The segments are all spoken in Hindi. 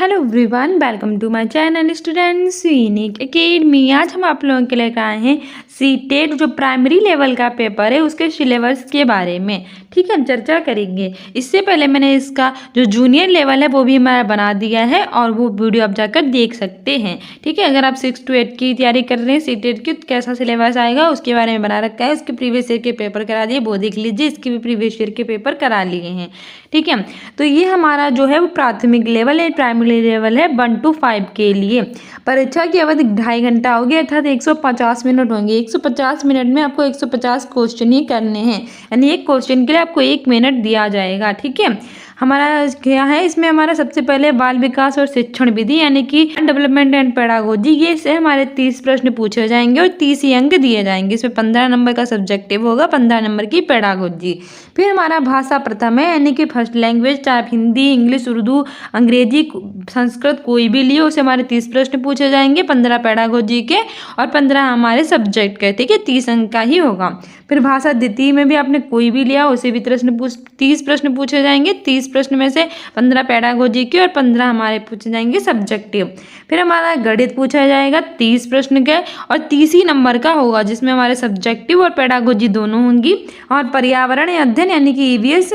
Hello everyone, welcome to my channel students unique academy. आज हम आप लोगों के लेकर आए हैं सीटेट जो प्राइमरी लेवल का पेपर है उसके सिलेबस के बारे में। ठीक है, चर्चा करेंगे। इससे पहले मैंने इसका जो जूनियर लेवल है वो भी हमारा बना दिया है और वो वीडियो आप जाकर देख सकते हैं। ठीक है, अगर आप 6 to 8 की तैयारी कर रहे हैं सीटेट की, कैसा सिलेबस आएगा उसके बारे में बना रखा है। उसके प्रीवियस ईयर के पेपर करा दिए, वो देख लीजिए। इसके भी प्रीवियस ईयर के पेपर करा लिए हैं। ठीक है, तो ये हमारा जो है वो प्राथमिक लेवल है, प्राइमरी लेवल है 1 to 5 के लिए। परीक्षा की अवधि 2.5 घंटा होगी, अर्थात 150 मिनट होंगे। 150 मिनट में आपको 150 क्वेश्चन ही करने हैं, यानी एक क्वेश्चन के लिए आपको 1 मिनट दिया जाएगा। ठीक है, हमारा क्या है इसमें, हमारा सबसे पहले बाल विकास और शिक्षण विधि यानी कि डेवलपमेंट एंड पेडागोजी, ये से हमारे 30 प्रश्न पूछे जाएंगे और 30 ही अंक दिए जाएंगे। इसमें 15 नंबर का सब्जेक्टिव होगा, 15 नंबर की पेडागोजी। फिर हमारा भाषा प्रथम है, यानी कि फर्स्ट लैंग्वेज, चाहे हिंदी, इंग्लिश, उर्दू, अंग्रेजी, संस्कृत कोई भी लिए, उसे हमारे 30 प्रश्न पूछे जाएंगे, 15 पेडागोजी के और 15 हमारे सब्जेक्ट के। ठीक है, 30 अंक का ही होगा। फिर भाषा द्वितीय में भी आपने कोई भी लिया, उसे भी 30 प्रश्न पूछे जाएंगे। 30 प्रश्न में से 15 पेडागोजी के और 15 हमारे पूछे जाएंगे सब्जेक्टिव। फिर हमारा गणित पूछा जाएगा 30 प्रश्न के और 30 ही नंबर का होगा, जिसमें हमारे सब्जेक्टिव और पेडागोजी दोनों होंगी। और पर्यावरण अध्ययन यानी कि ईवीएस,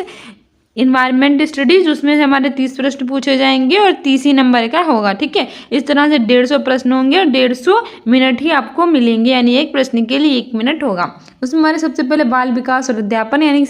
इन्वायरमेंट स्टडीज, उसमें से हमारे 30 प्रश्न पूछे जाएंगे और 30 ही नंबर का होगा। ठीक है, इस तरह से 150 प्रश्न होंगे और 150 मिनट ही आपको मिलेंगे, यानी एक प्रश्न के लिए 1 मिनट होगा। उसमें हमारे सबसे पहले बाल विकास और अध्यापन यानी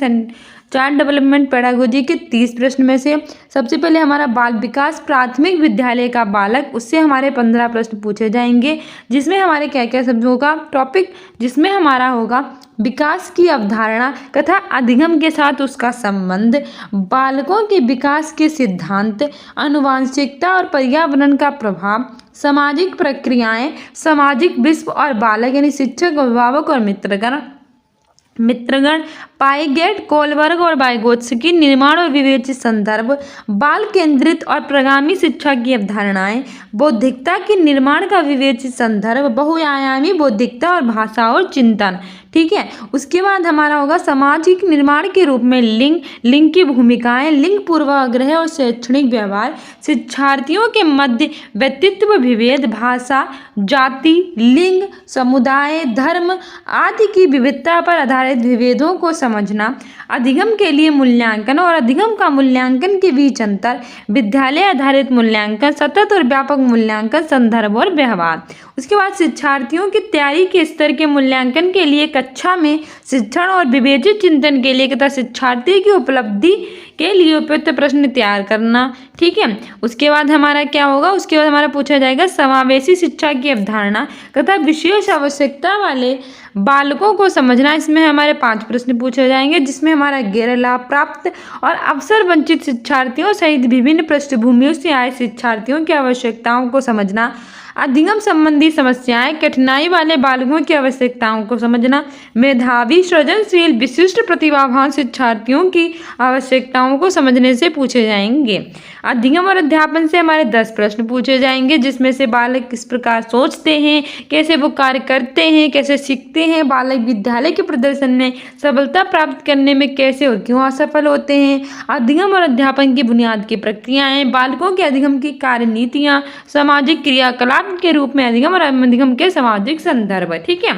चाइल्ड डेवलपमेंट पेडागोजी के 30 प्रश्न में से सबसे पहले हमारा बाल विकास प्राथमिक विद्यालय का बालक, उससे हमारे 15 प्रश्न पूछे जाएंगे, जिसमें हमारे क्या क्या सब होगा टॉपिक, जिसमें हमारा होगा विकास की अवधारणा तथा अधिगम के साथ उसका संबंध, बालकों के विकास के सिद्धांत, आनुवंशिकता और पर्यावरण का प्रभाव, सामाजिक प्रक्रियाएं, सामाजिक विश्व और बालक यानी शिक्षक, अभिभावक और मित्रगण, पाइगेट, कोलबर्ग और वाइगोत्स्की, निर्माण और विवेचित संदर्भ, बाल केंद्रित और प्रगामी शिक्षा की अवधारणाएं, बौद्धिकता के निर्माण का विवेचित संदर्भ, बहुआयामी बौद्धिकता और भाषा और चिंतन। ठीक है, उसके बाद हमारा होगा सामाजिक निर्माण के रूप में लिंग की भूमिकाएं, लिंग पूर्वाग्रह और शैक्षणिक व्यवहार, शिक्षार्थियों के मध्य व्यक्तित्व विभेद, भाषा, जाति, लिंग, समुदाय, धर्म आदि की विविधता पर आधारित विभेदों को समझना, अधिगम के लिए मूल्यांकन और अधिगम का मूल्यांकन के बीच अंतर, विद्यालय आधारित मूल्यांकन, सतत और व्यापक मूल्यांकन, संदर्भ और व्यवहार। उसके बाद शिक्षार्थियों की तैयारी के स्तर के मूल्यांकन के लिए कक्षा में शिक्षण और विवेचित चिंतन के लिए तथा शिक्षार्थी की उपलब्धि के लिए उपयुक्त प्रश्न तैयार करना। ठीक है, उसके बाद हमारा क्या होगा, उसके बाद हमारा पूछा जाएगा समावेशी शिक्षा की अवधारणा तथा विशेष आवश्यकता वाले बालकों को समझना। इसमें हमारे 5 प्रश्न पूछे जाएंगे, जिसमें हमारा गैर लाभ प्राप्त और अवसर वंचित शिक्षार्थियों सहित विभिन्न पृष्ठभूमियों से आए शिक्षार्थियों की आवश्यकताओं को समझना, अधिगम संबंधी समस्याएं, कठिनाई वाले बालकों की आवश्यकताओं को समझना, मेधावी, सृजनशील, विशिष्ट प्रतिभावान शिक्षार्थियों की आवश्यकताओं को समझने से पूछे जाएंगे। अधिगम और अध्यापन से हमारे 10 प्रश्न पूछे जाएंगे, जिसमें से बालक किस प्रकार सोचते हैं, कैसे वो कार्य करते हैं, कैसे सीखते हैं, बालक विद्यालय के प्रदर्शन में सफलता प्राप्त करने में कैसे और क्यों असफल होते हैं, अधिगम और अध्यापन की बुनियाद की प्रक्रियाएं, बालकों के अधिगम की कार्यनीतियां, सामाजिक क्रियाकलाप के रूप में अधिगम और अनधिगम के सामाजिक संदर्भ। ठीक है,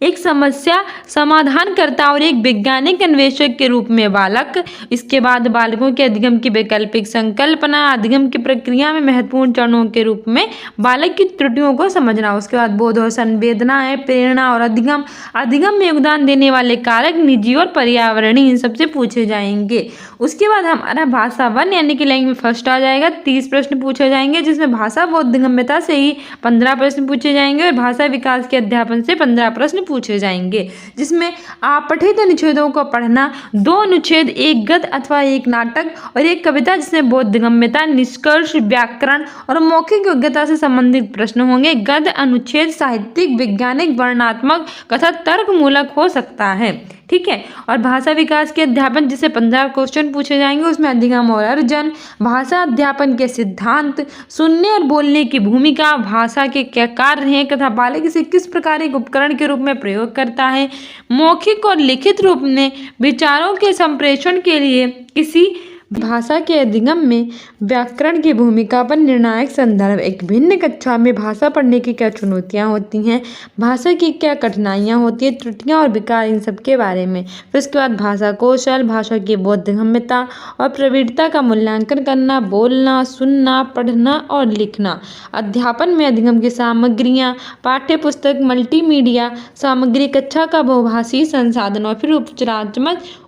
एक समस्या समाधानकर्ता और एक वैज्ञानिक अन्वेषक के रूप में बालक। इसके बाद बालकों के अधिगम की वैकल्पिक संकल्पना, अधिगम की प्रक्रिया में महत्वपूर्ण चरणों के रूप में बालक की त्रुटियों को समझना। उसके बाद बोध और संवेदना है, प्रेरणा और अधिगम में योगदान देने वाले कारक, निजी और पर्यावरणीय, इन सबसे पूछे जाएंगे। उसके बाद हमारा भाषा 1 यानी कि लैंग्वेज फर्स्ट आ जाएगा। 30 प्रश्न पूछे जाएंगे, जिसमें भाषा बोधगम्यता से ही 15 प्रश्न पूछे जाएंगे और भाषा विकास के अध्यापन से 15 प्रश्न पूछे जाएंगे, जिसमें अपठित अनुच्छेदों को पढ़ना, 2 अनुच्छेद, 1 गद्य अथवा 1 नाटक और 1 कविता, जिसमें बोधगम्यता, निष्कर्ष, व्याकरण और मौखिक योग्यता से संबंधित प्रश्न होंगे। गद्य अनुच्छेद साहित्यिक, वैज्ञानिक, वर्णनात्मक तथा तर्कमूलक हो सकता है। ठीक है, और भाषा विकास के अध्यापन जिसे 15 क्वेश्चन पूछे जाएंगे, उसमें अधिगम और अर्जन, भाषा अध्यापन के सिद्धांत, सुनने और बोलने की भूमिका, भाषा के क्या कार्य हैं तथा बालक इसे किस प्रकार एक उपकरण के रूप में प्रयोग करता है, मौखिक और लिखित रूप में विचारों के संप्रेषण के लिए किसी भाषा के अधिगम में व्याकरण की भूमिका पर निर्णायक संदर्भ। एक भिन्न कक्षा में भाषा पढ़ने की क्या चुनौतियाँ होती हैं, भाषा की क्या कठिनाइयाँ होती हैं, त्रुटियाँ और विकार, इन सब के बारे में। फिर उसके बाद भाषा कौशल, भाषा की बोधगम्यता और प्रवृत्ता का मूल्यांकन करना, बोलना, सुनना, पढ़ना और लिखना। अध्यापन में अधिगम की सामग्रियाँ, पाठ्य पुस्तक, मल्टीमीडिया सामग्री, कक्षा का बहुभाषी संसाधन और फिर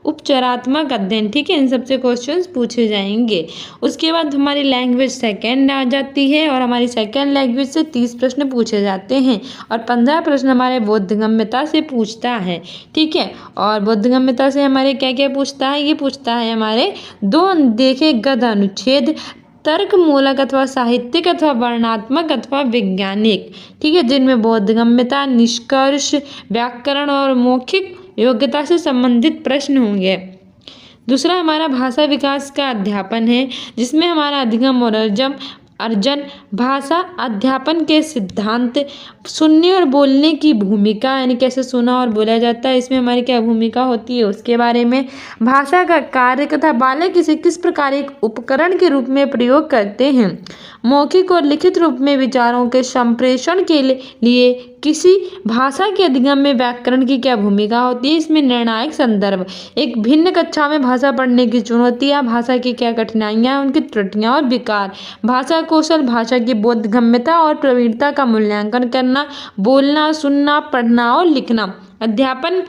उपचारात्मक अध्ययन। ठीक है, इन सबसे क्वेश्चंस पूछे जाएंगे। उसके बाद हमारी लैंग्वेज सेकंड आ जाती है और हमारी सेकंड लैंग्वेज से 30 प्रश्न पूछे जाते हैं और 15 प्रश्न हमारे बोधगम्यता से पूछता है। ठीक है, और बोधगम्यता से हमारे क्या क्या पूछता है, ये पूछता है हमारे दो देखे गद्य अनुच्छेद, तर्क मूलक अथवा साहित्यिक अथवा वर्णनात्मक अथवा वैज्ञानिक। ठीक है, जिनमें बोधगम्यता, निष्कर्ष, व्याकरण और मौखिक योग्यता से संबंधित प्रश्न होंगे। दूसरा हमारा भाषा विकास का अध्यापन है, जिसमें हमारा अधिगम और अर्जन, भाषा अध्यापन के सिद्धांत, सुनने और बोलने की भूमिका, यानी कैसे सुना और बोला जाता है, इसमें हमारी क्या भूमिका होती है उसके बारे में। भाषा का कार्य तथा बालक इसे किस प्रकार एक उपकरण के रूप में प्रयोग करते हैं। मौखिक और लिखित रूप में विचारों के संप्रेषण के लिए किसी भाषा के अधिगम में व्याकरण की क्या भूमिका होती है, इसमें निर्णायक संदर्भ। एक भिन्न कक्षा में भाषा पढ़ने की चुनौतियाँ, भाषा की क्या कठिनाइयाँ, उनकी त्रुटियाँ और विकार। भाषा कौशल, भाषा की बोधगम्यता और प्रवृत्ता का मूल्यांकन करना, बोलना, सुनना, पढ़ना और लिखना। अध्यापन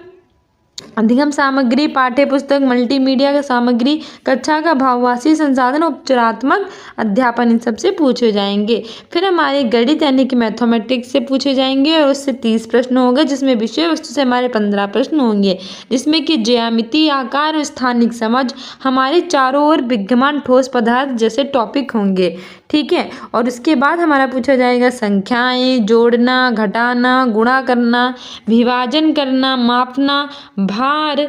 अधिगम सामग्री, पाठ्य पुस्तक, मल्टीमीडिया का सामग्री, कक्षा का भाववासी संसाधन, उपचारात्मक अध्यापन, इन सबसे पूछे जाएंगे। फिर हमारे गणित यानी कि मैथमेटिक्स से पूछे जाएंगे और उससे 30 प्रश्न होंगे, जिसमें विषय वस्तु से हमारे 15 प्रश्न होंगे, जिसमें कि ज्यामिति, आकार और स्थानिक समझ, हमारे चारों ओर विद्यमान ठोस पदार्थ जैसे टॉपिक होंगे। ठीक है, और उसके बाद हमारा पूछा जाएगा संख्याएं, जोड़ना, घटाना, गुणा करना, विभाजन करना, मापना, भार,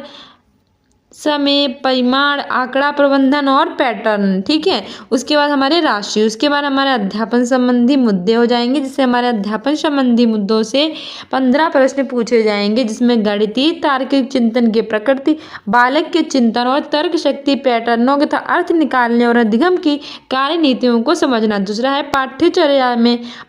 समय, परिमाण, आंकड़ा प्रबंधन और पैटर्न। ठीक है, उसके बाद हमारे राशि, उसके बाद हमारे अध्यापन संबंधी मुद्दे हो जाएंगे, जिससे हमारे अध्यापन संबंधी मुद्दों से 15 प्रश्न पूछे जाएंगे, जिसमें गणितीय तार्किक चिंतन की प्रकृति, बालक के चिंतन और तर्क शक्ति, पैटर्नों तथा अर्थ निकालने और अधिगम की कार्य नीतियों को समझना। दूसरा है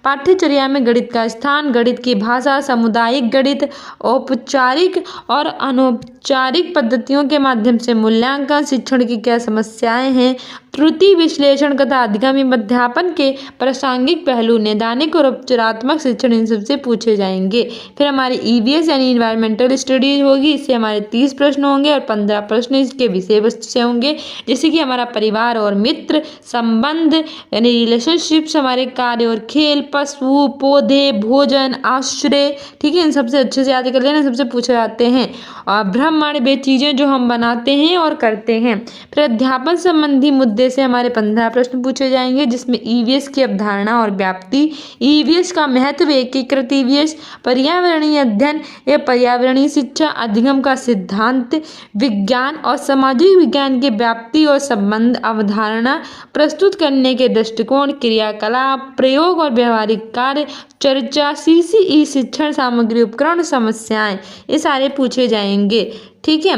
पाठ्यचर्या में गणित का स्थान, गणित की भाषा, सामुदायिक गणित, औपचारिक और अनौपचारिक पद्धतियों के माध्यम से मूल्यांकन, शिक्षण की क्या समस्याएं हैं, त्रुटि विश्लेषण तथा अधिगम अध्यापन के प्रासंगिक पहलू, नैदानिक और उपचारात्मक शिक्षण, इन सबसे पूछे जाएंगे। फिर हमारी ईवीएस यानी इन्वायरमेंटल स्टडीज होगी, इससे हमारे 30 प्रश्न होंगे और 15 प्रश्न इसके विषय वस्तु से होंगे, जैसे कि हमारा परिवार और मित्र, संबंध यानी रिलेशनशिप्स, हमारे कार्य और खेल, पशु, पौधे, भोजन, आश्रय। ठीक है, इन सबसे अच्छे से याद कर लेना, सबसे पूछे जाते हैं। और ब्रह्मांड, वे चीज़ें जो हम बनाते हैं और करते हैं। फिर अध्यापन संबंधी मुद्दे से हमारे 15 प्रश्न पूछे जाएंगे, जिसमें ईवीएस की अवधारणा और व्याप्ति, ईवीएस का महत्व, एकीकृत ईवीएस, पर्यावरणीय अध्ययन या पर्यावरणीय शिक्षा, अधिगम का सिद्धांत, विज्ञान और सामाजिक विज्ञान की व्याप्ति और संबंध, अवधारणा प्रस्तुत करने के दृष्टिकोण, क्रियाकलाप, प्रयोग और व्यवहारिक कार्य, चर्चा, सीसीई, शिक्षण सामग्री, उपकरण, समस्याएं, ये सारे पूछे जाएंगे। ठीक है,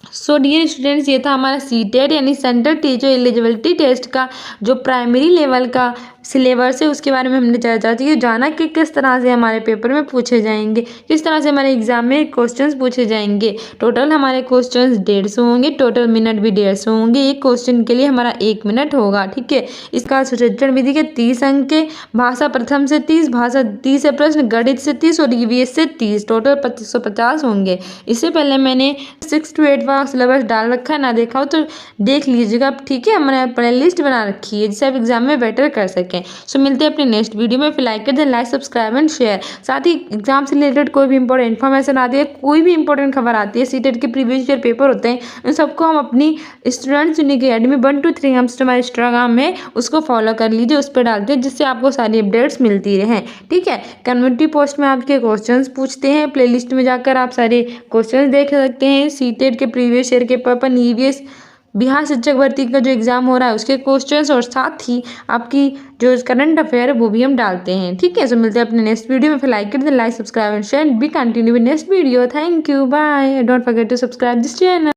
सो डियर स्टूडेंट्स, ये था हमारा सीटेट यानी सेंट्रल टीचर एलिजिबिलिटी टेस्ट का जो प्राइमरी लेवल का सिलेबस है, उसके बारे में हमने चर्चा की, जाना कि किस तरह से हमारे पेपर में पूछे जाएंगे, किस तरह से हमारे एग्जाम में क्वेश्चंस पूछे जाएंगे। टोटल हमारे क्वेश्चंस 150 होंगे, टोटल मिनट भी 150 होंगे, एक क्वेश्चन के लिए हमारा 1 मिनट होगा। ठीक है, इसका सुचित्रण विधि के 30 अंक के, भाषा प्रथम से 30, भाषा 30 से प्रश्न, गणित से 30 और ईवीएस से 30, टोटल 2550 होंगे। इससे पहले मैंने 6 to 8 का सिलेबस डाल रखा है, ना देखा हो तो देख लीजिएगा। ठीक है, हमने प्ले लिस्ट बना रखी है, जिससे आप एग्जाम में बेटर कर सकें। सो मिलते हैं अपने नेक्स्ट वीडियो में। फिर लाइक कर दें, लाइक, सब्सक्राइब एंड शेयर। साथ ही एग्जाम से रिलेटेड कोई भी इंपॉर्टेंट इन्फॉर्मेशन आती है, कोई भी इंपॉर्टेंट खबर आती है, सीटेट के प्रीवियस ईयर पेपर होते हैं, उन सबको हम अपनी स्टूडेंट्स यूनिक अकेडमी 1 to 3 हम हमारे इंस्टाग्राम में उसको फॉलो कर लीजिए, उस पर डालते हैं, जिससे आपको सारी अपडेट्स मिलती रहें। ठीक है, कम्युनिटी पोस्ट में आपके क्वेश्चंस पूछते हैं, प्ले लिस्ट में जाकर आप सारे क्वेश्चन देख सकते हैं। सीटेट के प्रीवियस ईयर के पेपर, ईवीएस, बिहार शिक्षक भर्ती का जो एग्जाम हो रहा है उसके क्वेश्चंस, और साथ ही आपकी जो करंट अफेयर है वो भी हम डालते हैं। ठीक है, सो मिलते हैं अपने नेक्स्ट वीडियो में। फिर लाइक कर दें, like, subscribe and share, be continue with next video. Thank you, bye, don't forget to subscribe this channel.